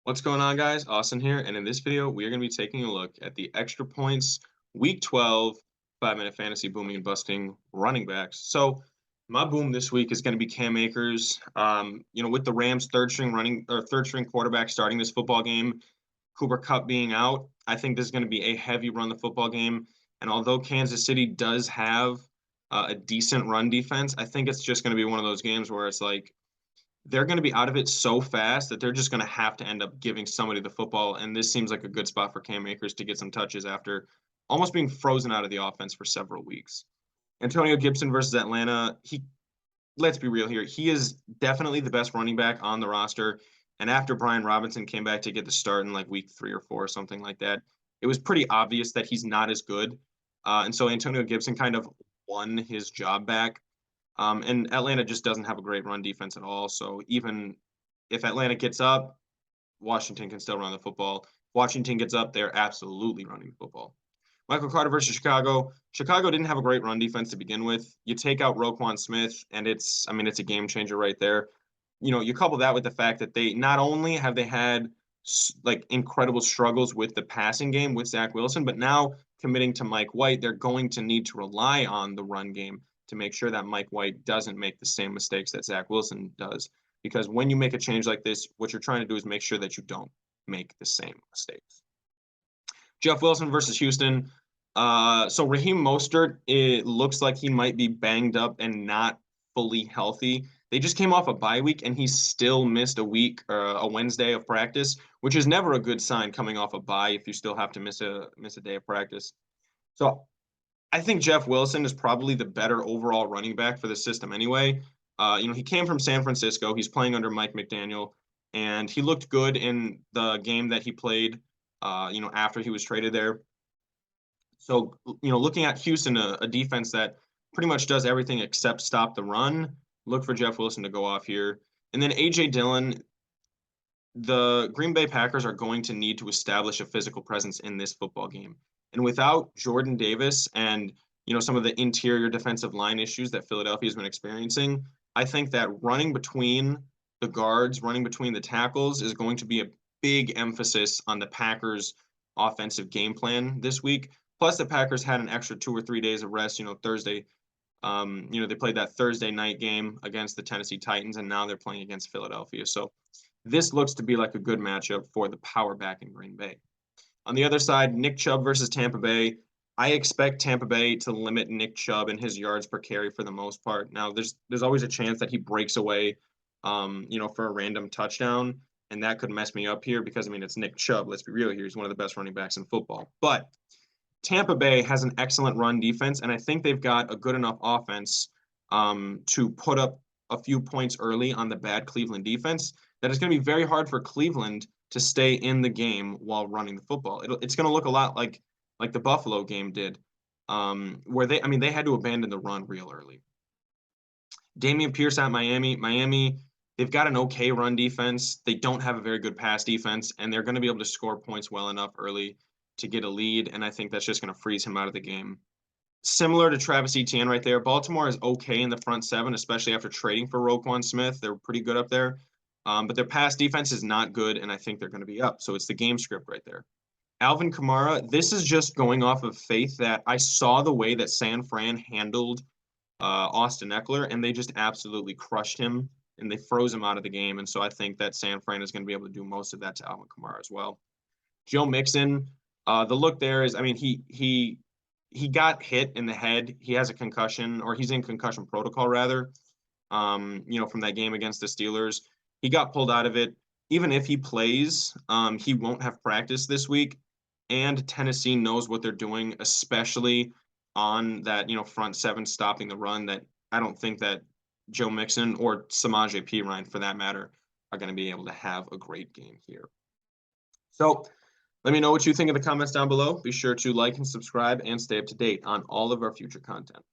What's going on, guys? Austin here, and in this video, we are going to be taking a look at the extra points week 12 5-minute fantasy booming and busting running backs. So, my boom this week is going to be Cam Akers. With the Rams third string quarterback starting this football game, Cooper Kupp being out, I think this is going to be a heavy run the football game. And although Kansas City does have a decent run defense, I think it's just going to be one of those games where it's like they're going to be out of it so fast that they're just going to have to end up giving somebody the football. And this seems like a good spot for Cam Akers to get some touches after almost being frozen out of the offense for several weeks. Antonio Gibson versus Atlanta. Let's be real here. He is definitely the best running back on the roster. And after Brian Robinson came back to get the start in like week 3 or 4 or something like that, it was pretty obvious that he's not as good. And so Antonio Gibson kind of won his job back. And Atlanta just doesn't have a great run defense at all. So even if Atlanta gets up, Washington can still run the football. If Washington gets up, they're absolutely running the football. Michael Carter versus Chicago. Chicago didn't have a great run defense to begin with. You take out Roquan Smith, and it's a game changer right there. You couple that with the fact that they not only have they had like incredible struggles with the passing game with Zach Wilson, but now committing to Mike White, they're going to need to rely on the run game to make sure that Mike White doesn't make the same mistakes that Zach Wilson does. Because when you make a change like this, what you're trying to do is make sure that you don't make the same mistakes. Jeff Wilson versus Houston. So Raheem Mostert, it looks like he might be banged up and not fully healthy. They just came off a bye week, and he still missed a Wednesday of practice, which is never a good sign coming off a bye if you still have to miss a day of practice. So I think Jeff Wilson is probably the better overall running back for the system anyway. He came from San Francisco. He's playing under Mike McDaniel, and he looked good in the game that he played, after he was traded there. So, looking at Houston, a defense that pretty much does everything except stop the run, look for Jeff Wilson to go off here. And then A.J. Dillon, the Green Bay Packers are going to need to establish a physical presence in this football game. And without Jordan Davis and, some of the interior defensive line issues that Philadelphia has been experiencing, I think that running between the guards, running between the tackles is going to be a big emphasis on the Packers' offensive game plan this week. Plus, the Packers had an extra 2 or 3 days of rest. Thursday. They played that Thursday night game against the Tennessee Titans, and now they're playing against Philadelphia. So this looks to be like a good matchup for the power back in Green Bay. On the other side, Nick Chubb versus Tampa Bay. I expect Tampa Bay to limit Nick Chubb and his yards per carry for the most part. Now, there's always a chance that he breaks away, for a random touchdown, and that could mess me up here because it's Nick Chubb. Let's be real here; he's one of the best running backs in football. But Tampa Bay has an excellent run defense, and I think they've got a good enough offense to put up a few points early on the bad Cleveland defense that it's going to be very hard for Cleveland to stay in the game while running the football. It's going to look a lot like the Buffalo game did, where they had to abandon the run real early. Dameon Pierce at Miami. Miami, they've got an okay run defense. They don't have a very good pass defense, and they're going to be able to score points well enough early to get a lead, and I think that's just going to freeze him out of the game. Similar to Travis Etienne right there, Baltimore is okay in the front seven, especially after trading for Roquan Smith. They're pretty good up there, but their pass defense is not good, and I think they're going to be up. So it's the game script right there. Alvin Kamara, this is just going off of faith that I saw the way that San Fran handled Austin Ekeler, and they just absolutely crushed him, and they froze him out of the game. And so I think that San Fran is going to be able to do most of that to Alvin Kamara as well. Joe Mixon, the look there is, he got hit in the head. He has a concussion, or he's in concussion protocol rather. From that game against the Steelers, he got pulled out of it. Even if he plays, he won't have practice this week. And Tennessee knows what they're doing, especially on that front seven stopping the run. That I don't think that Joe Mixon or Samaje Perine, for that matter, are going to be able to have a great game here. So let me know what you think in the comments down below. Be sure to like and subscribe and stay up to date on all of our future content.